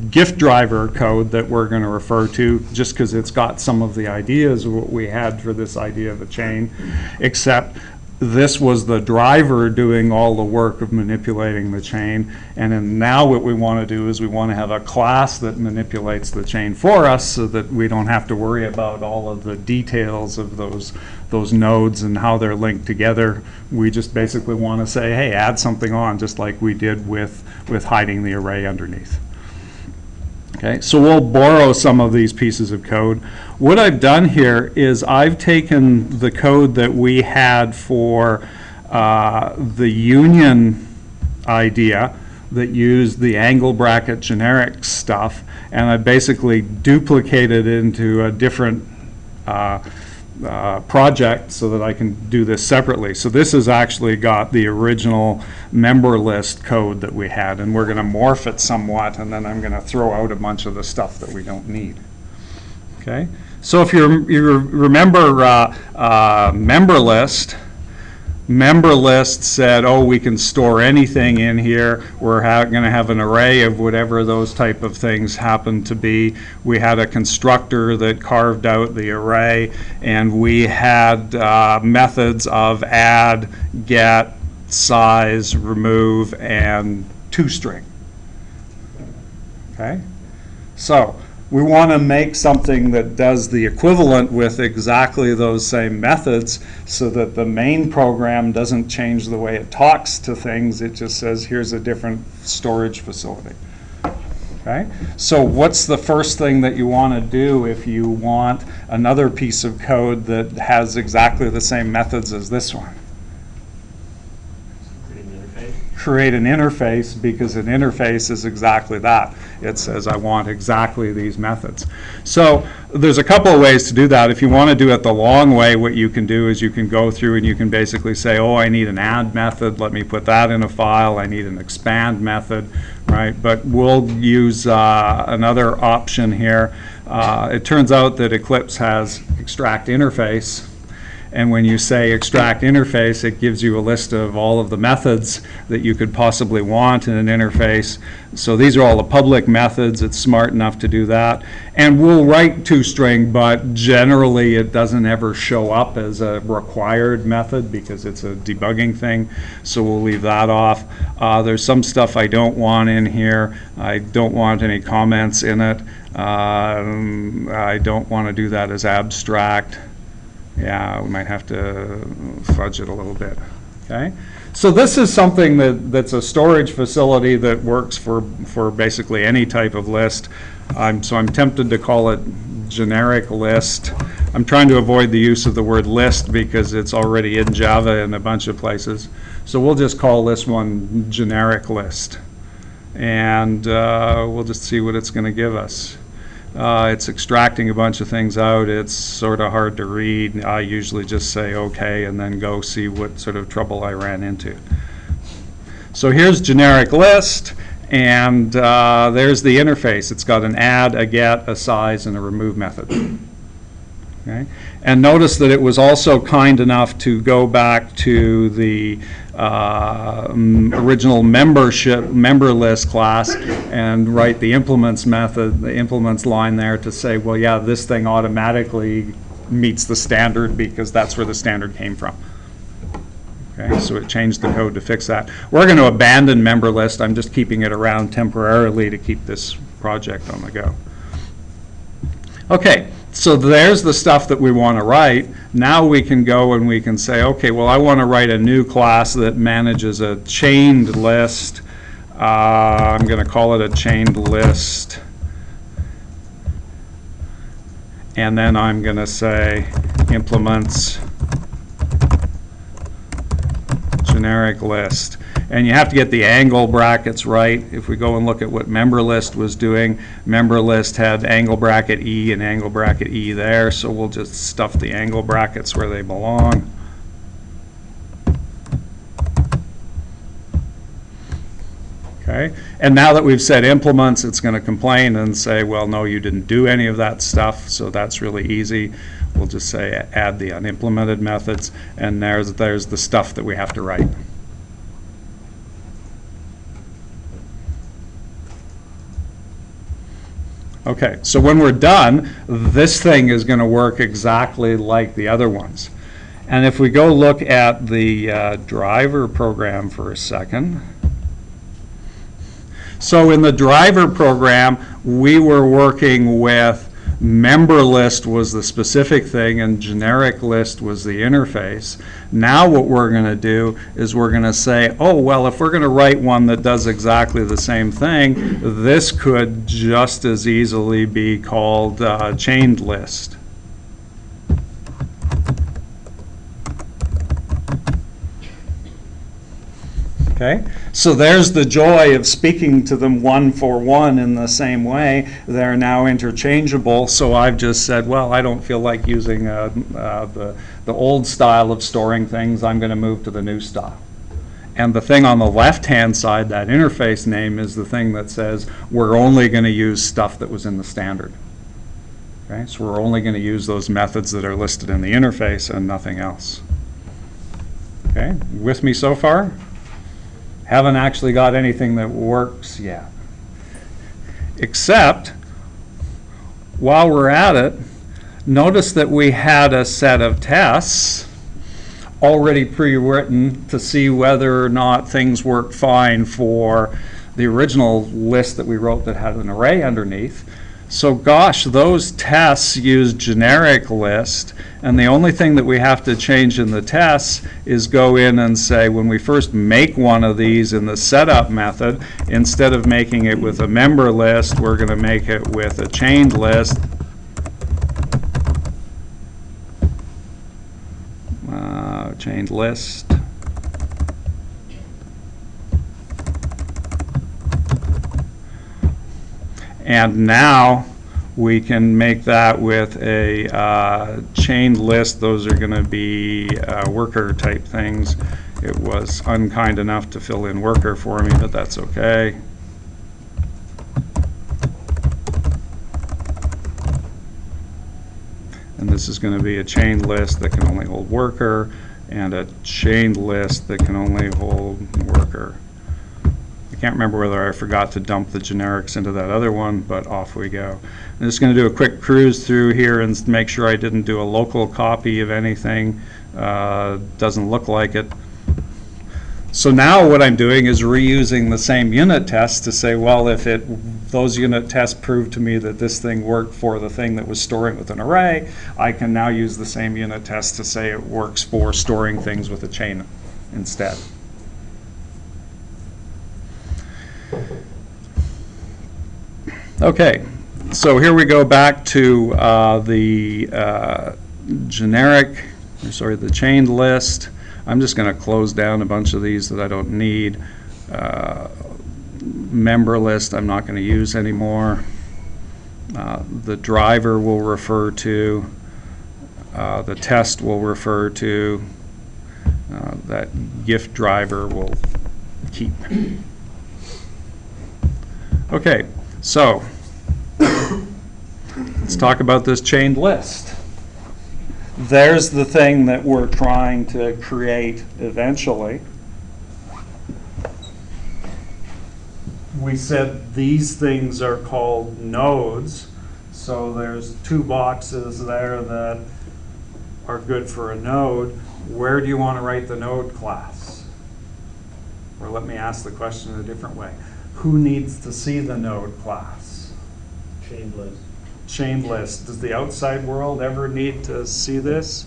gift driver code that we're going to refer to, just because it's got some of the ideas of what we had for this idea of a chain, except this was the driver doing all the work of manipulating the chain. And then now what we want to do is we want to have a class that manipulates the chain for us so that we don't have to worry about all of the details of those nodes and how they're linked together. We just basically want to say, hey, add something on, just like we did with hiding the array underneath. Okay, so we'll borrow some of these pieces of code. What I've done here is I've taken the code that we had for the union idea that used the angle bracket generic stuff, and I basically duplicated it into a different project so that I can do this separately. So this has actually got the original member list code that we had, and we're going to morph it somewhat, and then I'm going to throw out a bunch of the stuff that we don't need. Okay, so if you remember member list said, oh, we can store anything in here. We're going to have an array of whatever those type of things happen to be. We had a constructor that carved out the array, and we had methods of add, get, size, remove, and toString. Okay, so we want to make something that does the equivalent with exactly those same methods so that the main program doesn't change the way it talks to things. It just says, here's a different storage facility. Okay? So what's the first thing that you want to do if you want another piece of code that has exactly the same methods as this one? Create an interface, because an interface is exactly that. It says I want exactly these methods. So there's a couple of ways to do that. If you want to do it the long way, what you can do is you can go through and you can basically say, oh, I need an add method, let me put that in a file. I need an expand method, right? But we'll use another option here. It turns out that Eclipse has extract interface. And when you say extract interface, it gives you a list of all of the methods that you could possibly want in an interface. So these are all the public methods. It's smart enough to do that. And we'll write toString, but generally it doesn't ever show up as a required method because it's a debugging thing. So we'll leave that off. There's some stuff I don't want in here. I don't want any comments in it. I don't want to do that as abstract. Yeah, we might have to fudge it a little bit. Okay, so this is something that's a storage facility that works for basically any type of list. So I'm tempted to call it generic list. I'm trying to avoid the use of the word list because it's already in Java in a bunch of places. So we'll just call this one generic list, and we'll just see what it's going to give us. It's extracting a bunch of things out. It's sort of hard to read. I usually just say okay and then go see what sort of trouble I ran into. So here's generic list, and there's the interface. It's got an add, a get, a size, and a remove method. Okay? And notice that it was also kind enough to go back to the original member list class and write the implements method, the implements line there to say, well, yeah, this thing automatically meets the standard because that's where the standard came from. Okay, so it changed the code to fix that. We're going to abandon member list. I'm just keeping it around temporarily to keep this project on the go. Okay, so there's the stuff that we want to write. Now we can go and we can say, okay, well, I want to write a new class that manages a chained list. I'm going to call it a chained list. And then I'm going to say implements generic list. And you have to get the angle brackets right. If we go and look at what member list was doing, member list had angle bracket E and angle bracket E there, so we'll just stuff the angle brackets where they belong. Okay, and now that we've said implements, it's going to complain and say, well, no, you didn't do any of that stuff, so that's really easy. We'll just say add the unimplemented methods, and there's the stuff that we have to write. Okay, so when we're done, this thing is going to work exactly like the other ones. And if we go look at the driver program for a second. So in the driver program, we were working with member list was the specific thing and generic list was the interface. Now what we're going to do is we're going to say, oh, well, if we're going to write one that does exactly the same thing, this could just as easily be called chained list. Okay, so there's the joy of speaking to them one for one in the same way. They're now interchangeable, so I've just said, well, I don't feel like using the old style of storing things. I'm going to move to the new style. And the thing on the left-hand side, that interface name, is the thing that says we're only going to use stuff that was in the standard. Okay, so we're only going to use those methods that are listed in the interface and nothing else. Okay, with me so far? Haven't actually got anything that works yet. Except, while we're at it, notice that we had a set of tests already pre-written to see whether or not things worked fine for the original list that we wrote that had an array underneath. So gosh, those tests use generic list, and the only thing that we have to change in the tests is go in and say, when we first make one of these in the setup method, instead of making it with a member list, we're going to make it with a chained list. Chained list. And now we can make that with a chained list. Those are going to be worker type things. It was unkind enough to fill in worker for me, but that's okay. And this is going to be a chained list that can only hold worker, and a chained list that can only hold worker. I can't remember whether I forgot to dump the generics into that other one, but off we go. I'm just going to do a quick cruise through here and make sure I didn't do a local copy of anything. Doesn't look like it. So now what I'm doing is reusing the same unit tests to say, well, if those unit tests prove to me that this thing worked for the thing that was storing with an array, I can now use the same unit test to say it works for storing things with a chain instead. Okay, so here we go back to the the chained list. I'm just going to close down a bunch of these that I don't need. Member list I'm not going to use anymore. The driver will refer to, the test will refer to, that gift driver will keep. Okay, so let's talk about this chained list. There's the thing that we're trying to create eventually. We said these things are called nodes, so there's two boxes there that are good for a node. Where do you want to write the node class? Or let me ask the question in a different way. Who needs to see the node class? Chained list. Chained list. Does the outside world ever need to see this?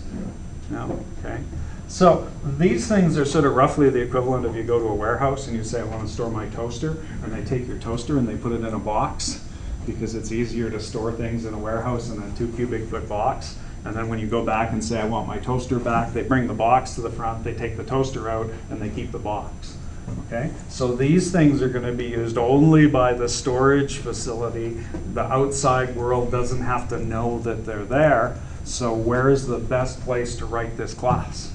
No? Okay. So these things are sort of roughly the equivalent of you go to a warehouse and you say, I want to store my toaster, and they take your toaster and they put it in a box because it's easier to store things in a warehouse in a 2 cubic foot box. And then when you go back and say, I want my toaster back, they bring the box to the front, they take the toaster out, and they keep the box. Okay, so these things are going to be used only by the storage facility. The outside world doesn't have to know that they're there. So where is the best place to write this class?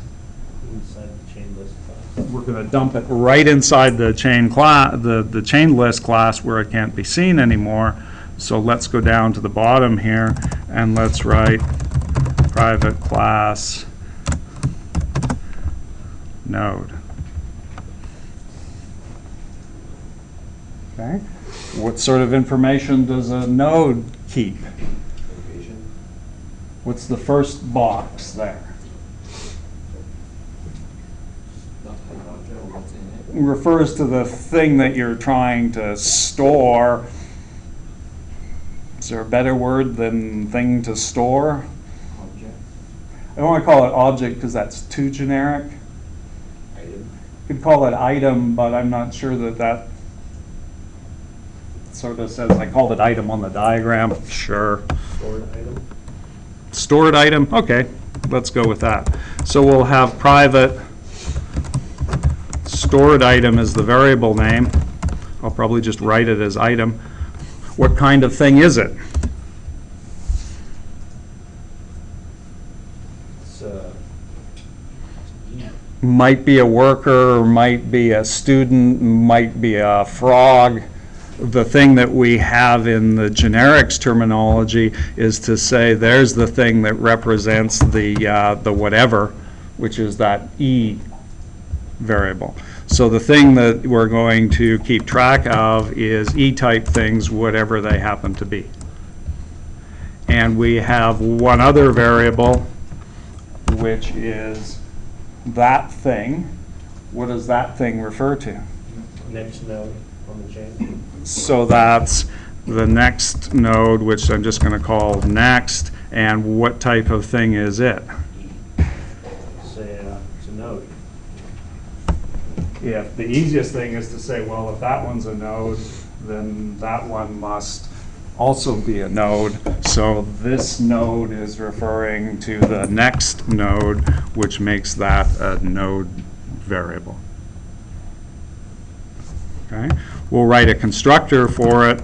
Inside the chain list class. We're going to dump it right inside the chain the chain list class where it can't be seen anymore. So let's go down to the bottom here and let's write private class node. Okay. What sort of information does a node keep? Location. What's the first box there? Not type object or what's in it. Refers to the thing that you're trying to store. Is there a better word than thing to store? Object. I don't want to call it object because that's too generic. Item. You could call it item, but I'm not sure that that sort of says, I called it item on the diagram. Sure. Stored item. Stored item, okay, let's go with that. So we'll have private stored item as the variable name. I'll probably just write it as item. What kind of thing is it? It's E. Might be a worker, might be a student, might be a frog. The thing that we have in the generics terminology is to say there's the thing that represents the whatever, which is that E variable. So the thing that we're going to keep track of is E-type things, whatever they happen to be. And we have one other variable, which is that thing. What does that thing refer to? Next node on the chain. So that's the next node, which I'm just going to call next. And what type of thing is it? Say it's a node. If the easiest thing is to say, well, if that one's a node, then that one must also be a node. So this node is referring to the next node, which makes that a node variable. Okay, we'll write a constructor for it.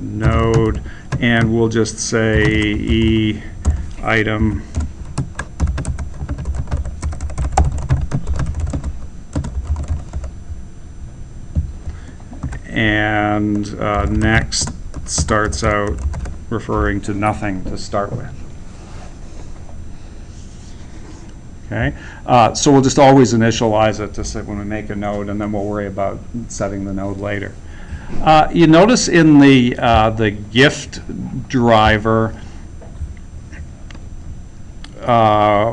Node, and we'll just say E item and next starts out referring to nothing to start with. Okay, so we'll just always initialize it to say when we make a node, and then we'll worry about setting the node later. You notice in the gift driver,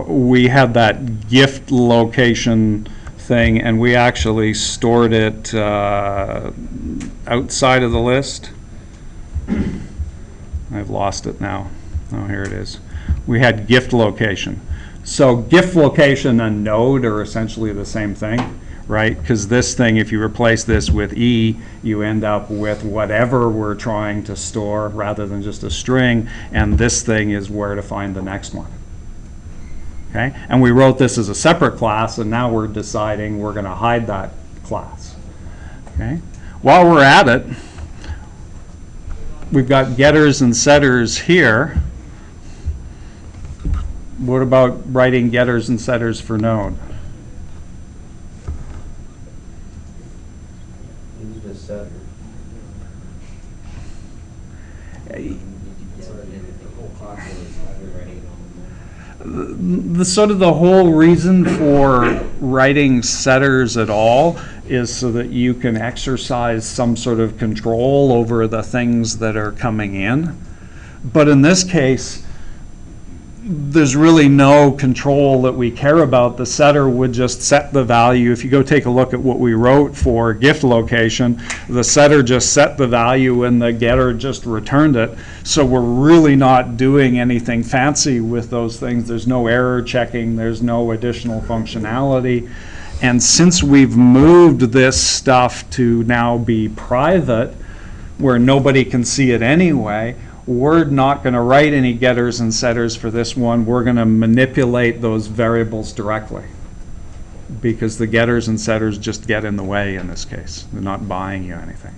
we had that gift location thing, and we actually stored it outside of the list. I've lost it now. Oh, here it is. We had gift location. So gift location and node are essentially the same thing, right? Because this thing, if you replace this with E, you end up with whatever we're trying to store rather than just a string, and this thing is where to find the next one. Okay? And we wrote this as a separate class, and now we're deciding we're going to hide that class. Okay? While we're at it, we've got getters and setters here. What about writing getters and setters for node? Use the setter. The sort of the whole reason for writing setters at all is so that you can exercise some sort of control over the things that are coming in. But in this case, there's really no control that we care about. The setter would just set the value. If you go take a look at what we wrote for gift location, the setter just set the value and the getter just returned it. So we're really not doing anything fancy with those things. There's no error checking. There's no additional functionality. And since we've moved this stuff to now be private, where nobody can see it anyway, we're not going to write any getters and setters for this one. We're going to manipulate those variables directly, because the getters and setters just get in the way in this case. They're not buying you anything.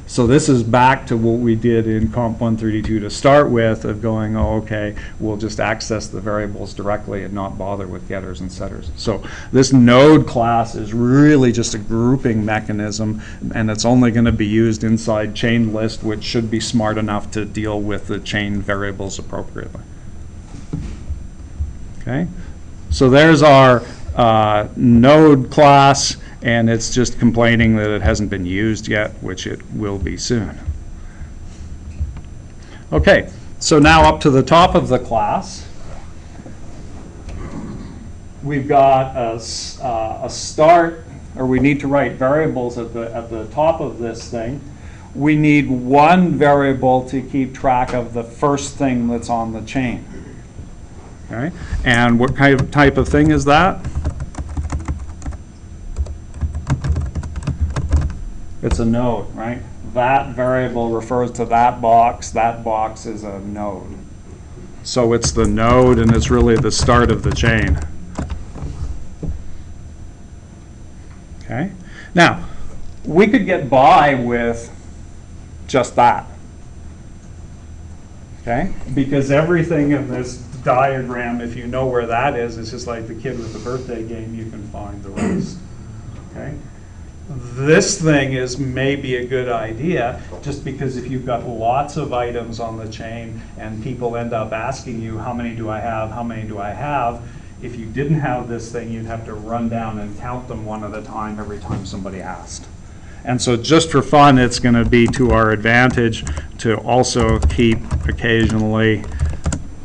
So this is back to what we did in Comp132 to start with, of going, oh, okay, we'll just access the variables directly and not bother with getters and setters. So this node class is really just a grouping mechanism, and it's only going to be used inside chain list, which should be smart enough to deal with the chain variables appropriately. Okay, so there's our node class, and it's just complaining that it hasn't been used yet, which it will be soon. Okay, so now up to the top of the class, we've got a start, or we need to write variables at the top of this thing. We need one variable to keep track of the first thing that's on the chain. Okay, and what kind of type of thing is that? It's a node, right? That variable refers to that box is a node. So it's the node, and it's really the start of the chain. Okay, now, we could get by with just that. Okay, because everything in this diagram, if you know where that is, it's just like the kid with the birthday game, you can find the rest. Okay, this thing is maybe a good idea, just because if you've got lots of items on the chain and people end up asking you, how many do I have, how many do I have? If you didn't have this thing, you'd have to run down and count them one at a time every time somebody asked. And so just for fun, it's going to be to our advantage to also keep occasionally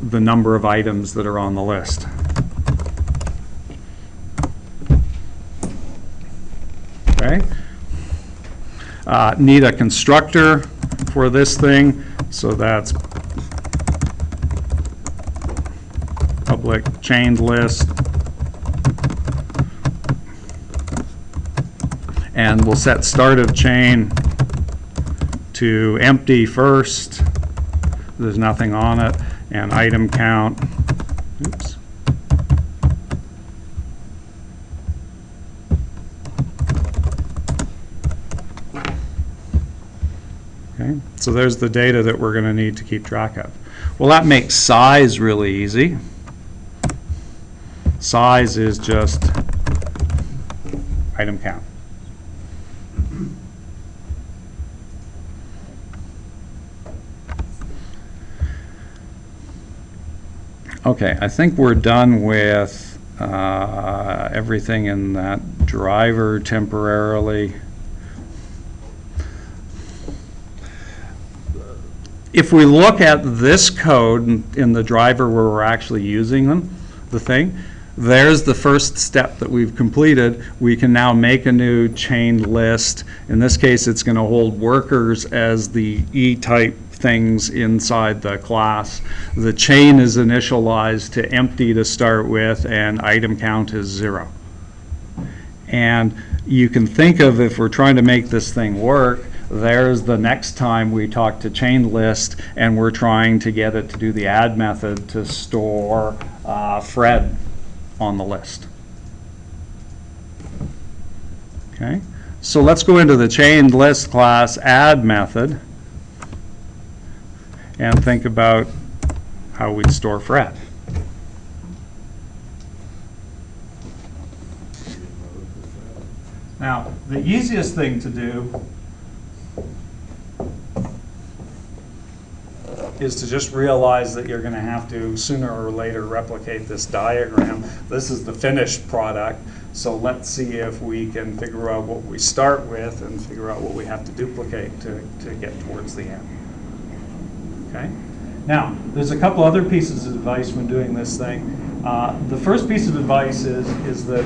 the number of items that are on the list. Okay. Need a constructor for this thing, so that's public chained list. And we'll set start of chain to empty first. There's nothing on it. And item count. Oops. Okay, so there's the data that we're going to need to keep track of. Well, that makes size really easy. Size is just item count. Okay, I think we're done with everything in that driver temporarily. If we look at this code in the driver where we're actually using the thing, there's the first step that we've completed. We can now make a new chained list. In this case, it's going to hold workers as the E-type things inside the class. The chain is initialized to empty to start with, and item count is 0. And you can think of, if we're trying to make this thing work, there's the next time we talk to chained list and we're trying to get it to do the add method to store Fred on the list. Okay, so let's go into the chained list class add method and think about how we'd store Fred. Now, the easiest thing to do is to just realize that you're going to have to sooner or later replicate this diagram. This is the finished product, so let's see if we can figure out what we start with and figure out what we have to duplicate to get towards the end. Okay? Now, there's a couple other pieces of advice when doing this thing. The first piece of advice is that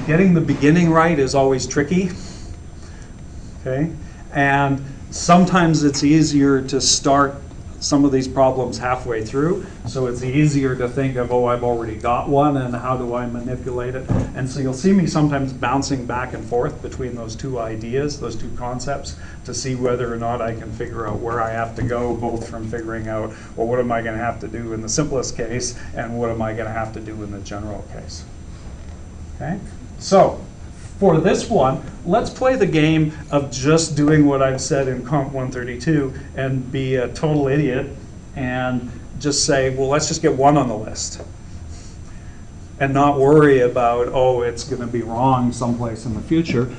getting the beginning right is always tricky. Okay? And sometimes it's easier to start some of these problems halfway through, so it's easier to think of, oh, I've already got one, and how do I manipulate it? And so you'll see me sometimes bouncing back and forth between those two ideas, those two concepts, to see whether or not I can figure out where I have to go, both from figuring out, well, what am I going to have to do in the simplest case, and what am I going to have to do in the general case? Okay, so for this one, let's play the game of just doing what I've said in Comp132 and be a total idiot and just say, well, let's just get one on the list and not worry about, oh, it's going to be wrong someplace in the future.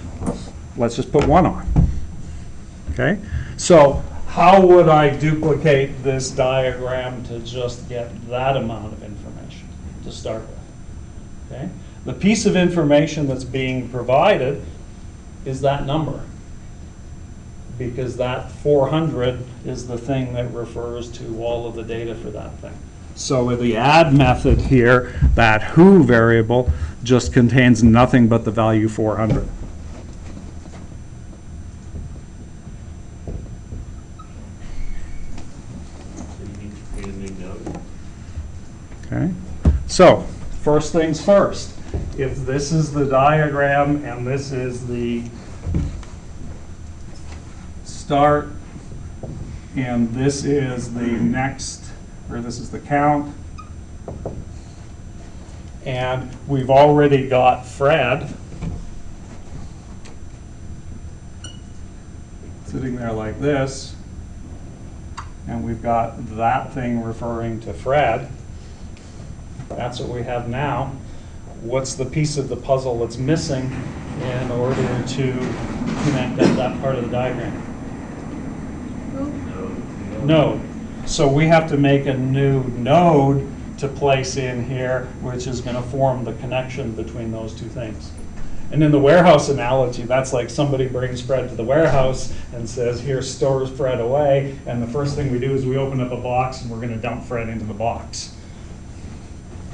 Let's just put one on. Okay? So how would I duplicate this diagram to just get that amount of information? to start with. Okay? The piece of information that's being provided is that number, because that 400 is the thing that refers to all of the data for that thing. So with the add method here, that who variable just contains nothing but the value 400. So you need to create a new node. Okay? So, first things first. If this is the diagram and this is the start and this is the next, or this is the count, and we've already got Fred sitting there like this, and we've got that thing referring to Fred. That's what we have now. What's the piece of the puzzle that's missing in order to connect that part of the diagram? Node. So we have to make a new node to place in here, which is going to form the connection between those two things. And in the warehouse analogy, that's like somebody brings Fred to the warehouse and says, here, store Fred away. And the first thing we do is we open up a box and we're going to dump Fred into the box.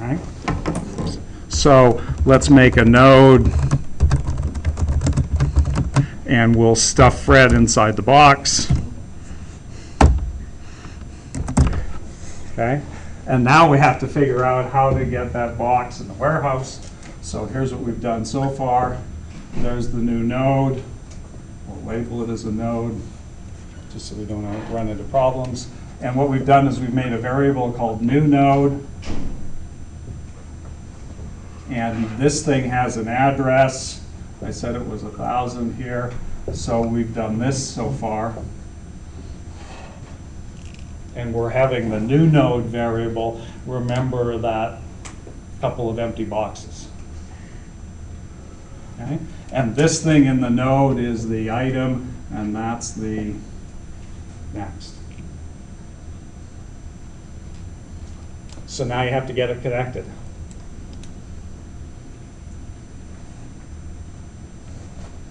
All right? So let's make a node and we'll stuff Fred inside the box. Okay? And now we have to figure out how to get that box in the warehouse. So here's what we've done so far. There's the new node. We'll label it as a node just so we don't run into problems. And what we've done is we've made a variable called new node. And this thing has an address. I said it was 1,000 here. So we've done this so far. And we're having the new node variable remember that couple of empty boxes. Okay? And this thing in the node is the item, and that's the next. So now you have to get it connected.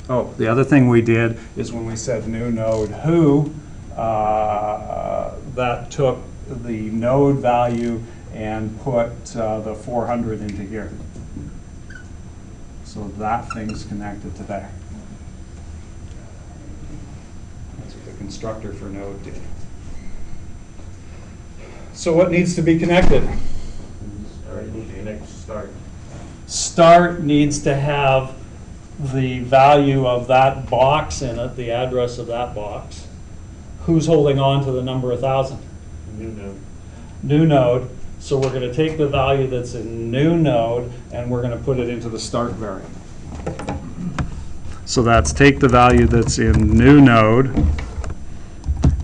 Oh, the other thing we did is when we said new node who, that took the node value and put the 400 into here. So that thing's connected to there. That's what the constructor for node did. So what needs to be connected? Or you need to connect to start. Start needs to have the value of that box in it, the address of that box. Who's holding on to the number 1,000? New node. New node. So we're going to take the value that's in new node and we're going to put it into the start variable. So that's take the value that's in new node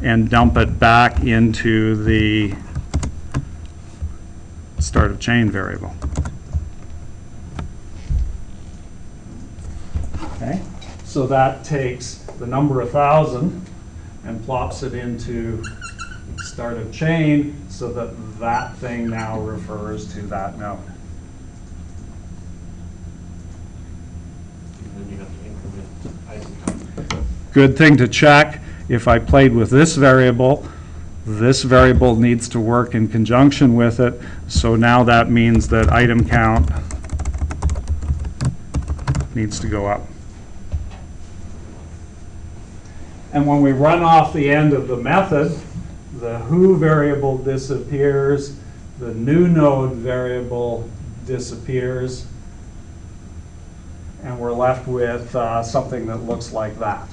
and dump it back into the start of chain variable. Okay, so that takes the number 1,000 and plops it into start of chain so that that thing now refers to that node. And then you have to increment item. Good thing to check, if I played with this variable needs to work in conjunction with it. So now that means that item count needs to go up. And when we run off the end of the method, the who variable disappears, the new node variable disappears, and we're left with something that looks like that.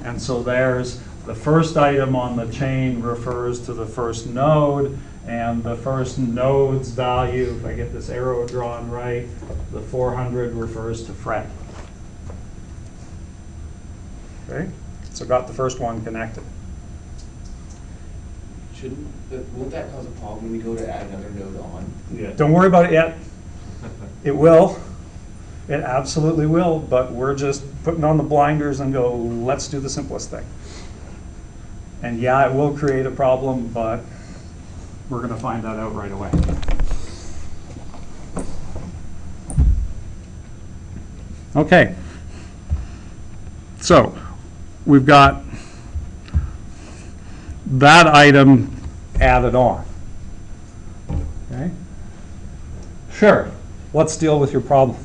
And so there's the first item on the chain refers to the first node, and the first node's value, if I get this arrow drawn right, the 400 refers to Fred. Okay, so got the first one connected. Won't that cause a problem when we go to add another node on? Yeah. Don't worry about it yet. It will. It absolutely will, but we're just putting on the blinders and go, let's do the simplest thing. And yeah, it will create a problem, but we're going to find that out right away. Okay. So we've got that item added on. Okay? Sure. Let's deal with your problem.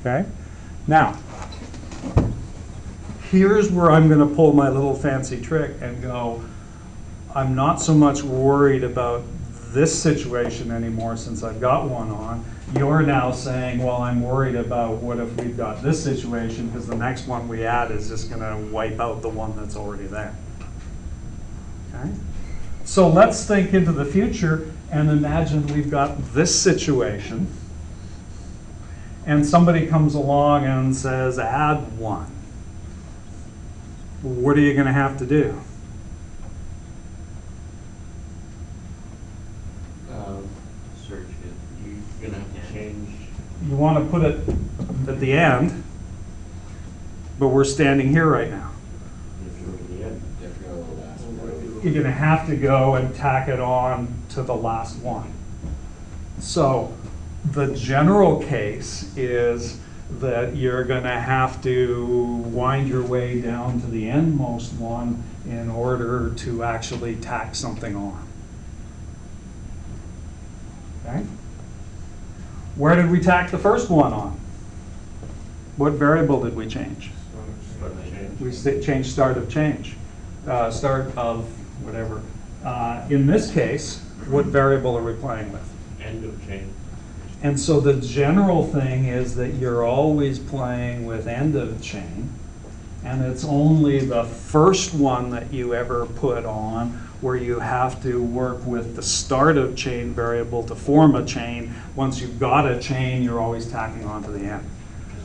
Okay? Now, here's where I'm going to pull my little fancy trick and go, I'm not so much worried about this situation anymore since I've got one on. You're now saying, well, I'm worried about what if we've got this situation because the next one we add is just going to wipe out the one that's already there. Okay? So let's think into the future and imagine we've got this situation and somebody comes along and says, add 1. What are you going to have to do? Search it. You're gonna have to change. You want to put it at the end, but we're standing here right now. If you look at the end. You have to go to the last one. You're going to have to go and tack it on to the last one. So the general case is that you're going to have to wind your way down to the endmost one in order to actually tack something on. Okay? Where did we tack the first one on? What variable did we change? Start the change. We changed start of change, start of whatever. In this case, what variable are we playing with? End of change. And so the general thing is that you're always playing with end of chain, and it's only the first one that you ever put on where you have to work with the start of chain variable to form a chain. Once you've got a chain, you're always tacking on to the end.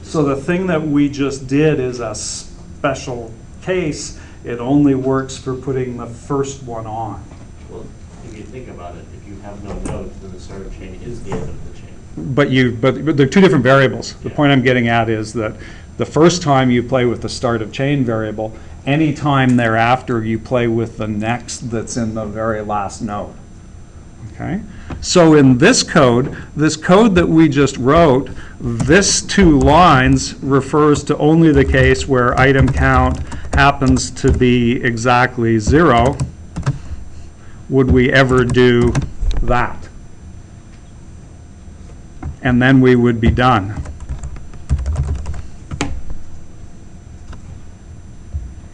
So the thing that we just did is a special case. It only works for putting the first one on. Well, if you think about it, if you have no nodes, then the start of chain is the end of the chain. But they're two different variables. The point I'm getting at is that the first time you play with the start of chain variable, any time thereafter you play with the next that's in the very last node. Okay? So in this code that we just wrote, this 2 lines refers to only the case where item count happens to be exactly 0. Would we ever do that? And then we would be done.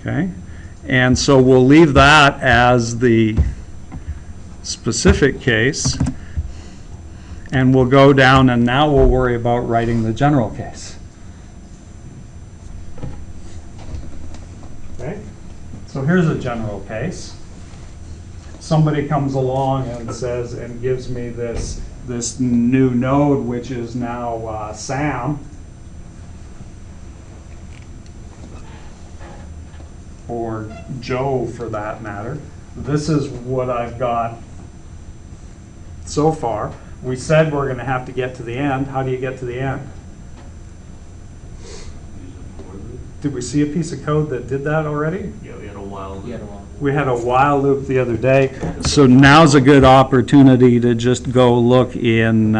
Okay? And so we'll leave that as the specific case, and we'll go down and now we'll worry about writing the general case. Okay? So here's a general case. Somebody comes along and says, and gives me this new node, which is now Sam, or Joe for that matter. This is what I've got so far. We said we're going to have to get to the end. How do you get to the end? Did we see a piece of code that did that already? Yeah, we had a while. You had a while. We had a while loop the other day, so now's a good opportunity to just go look in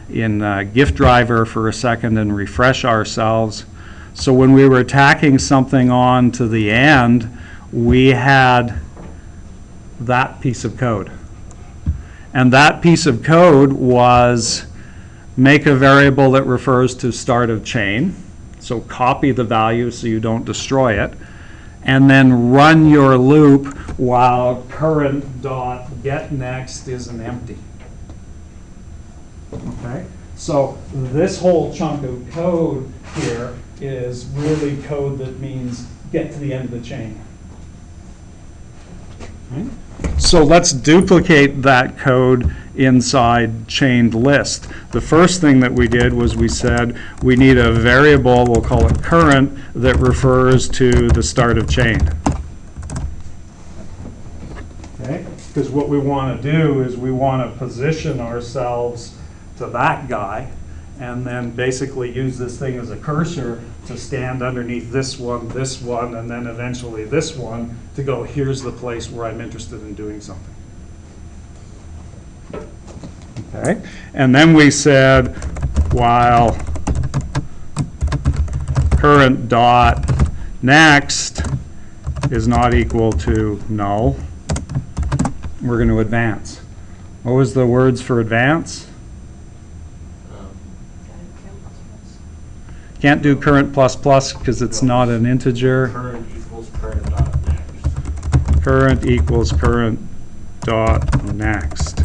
GIF driver for a second and refresh ourselves. So when we were tacking something on to the end, we had that piece of code. And that piece of code was make a variable that refers to start of chain, so copy the value so you don't destroy it, and then run your loop while current.getNext is an empty. Okay? So this whole chunk of code here is really code that means get to the end of the chain. Okay? So let's duplicate that code inside chained list. The first thing that we did was we said we need a variable, we'll call it current, that refers to the start of chain. Okay? Because what we want to do is we want to position ourselves to that guy and then basically use this thing as a cursor to stand underneath this one, and then eventually this one to go, here's the place where I'm interested in doing something. Okay? And then we said, while current dot next is not equal to null, we're going to advance. What was the words for advance? Can't do current plus plus because it's not an integer. Current equals current dot next. Current equals current dot next.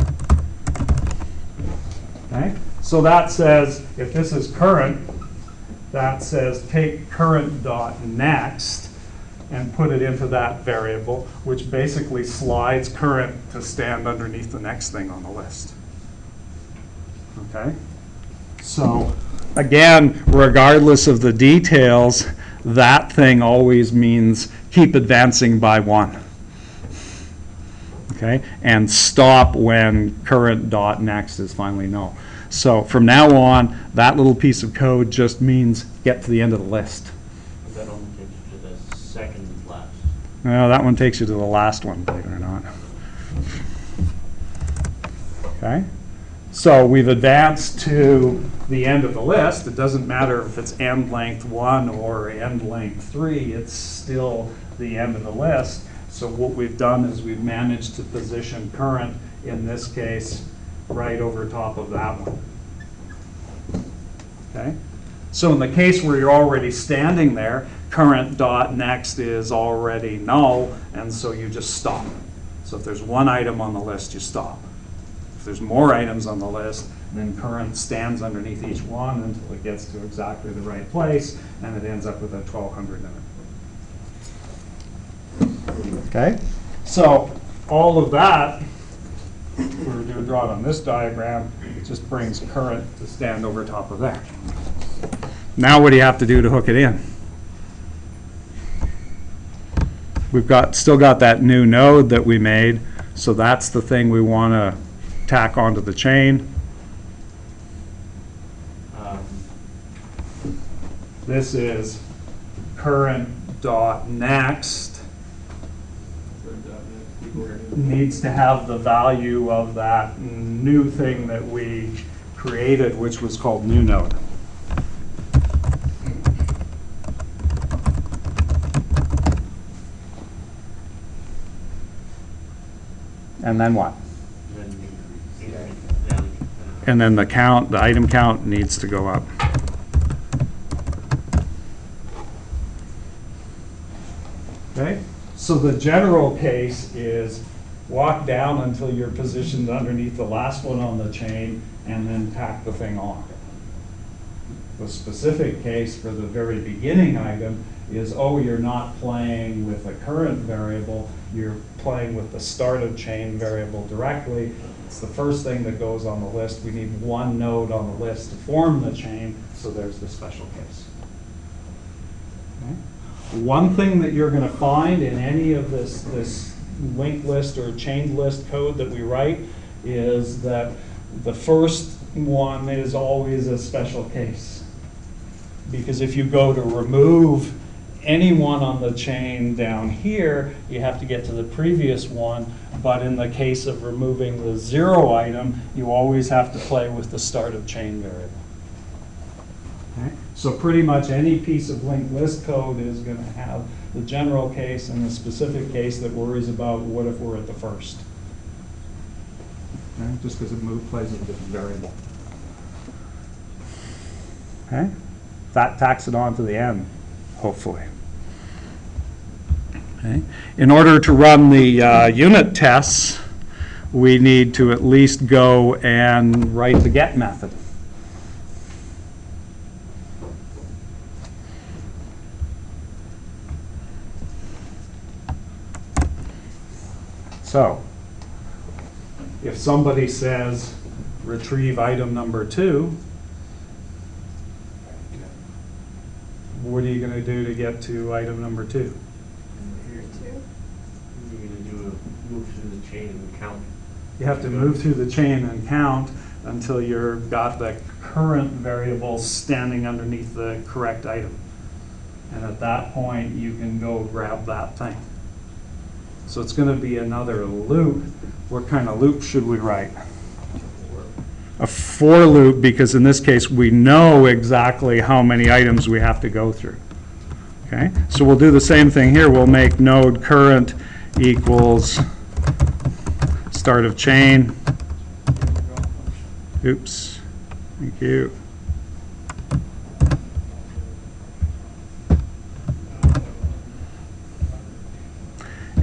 Okay? So that says, if this is current, that says take current dot next and put it into that variable, which basically slides current to stand underneath the next thing on the list. Okay? So again, regardless of the details, that thing always means keep advancing by 1. Okay? And stop when current dot next is finally null. So from now on, that little piece of code just means get to the end of the list. But that only takes you to the second last. Well, that one takes you to the last one, believe it or not. Okay? So we've advanced to the end of the list. It doesn't matter if it's end length 1 or end length 3, it's still the end of the list. So what we've done is we've managed to position current, in this case, right over top of that one. Okay? So in the case where you're already standing there, current dot next is already null, and so you just stop. So if there's one item on the list, you stop. If there's more items on the list, then current stands underneath each one until it gets to exactly the right place, and it ends up with a 1200 in it. Okay? So all of that, if we were to draw it on this diagram, it just brings current to stand over top of there. Now what do you have to do to hook it in? We've still got that new node that we made, so that's the thing we want to tack onto the chain. This is current dot next. Needs to have the value of that new thing that we created, which was called new node. And then what? And then the count, the item count needs to go up. Okay? So the general case is walk down until you're positioned underneath the last one on the chain and then tack the thing on. The specific case for the very beginning item is, oh, you're not playing with a current variable, you're playing with the start of chain variable directly. It's the first thing that goes on the list. We need one node on the list to form the chain, so there's the special case. Okay? One thing that you're going to find in any of this linked list or chained list code that we write is that the first one is always a special case. Because if you go to remove anyone on the chain down here, you have to get to the previous one. But in the case of removing the 0 item, you always have to play with the start of chain variable. Okay? So pretty much any piece of linked list code is going to have the general case and the specific case that worries about what if we're at the first. Okay? Just because it plays with a different variable. Okay? That tacks it on to the end, hopefully. Okay. In order to run the unit tests, we need to at least go and write the get method. So, if somebody says retrieve item number 2, what are you going to do to get to item number 2? You're going to do a move through the chain and count. You have to move through the chain and count until you've got the current variable standing underneath the correct item. And at that point, you can go grab that thing. So it's going to be another loop. What kind of loop should we write? A for loop, because in this case, we know exactly how many items we have to go through. Okay, so we'll do the same thing here. We'll make node current equals start of chain. Oops, thank you.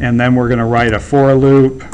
And then we're going to write a for loop.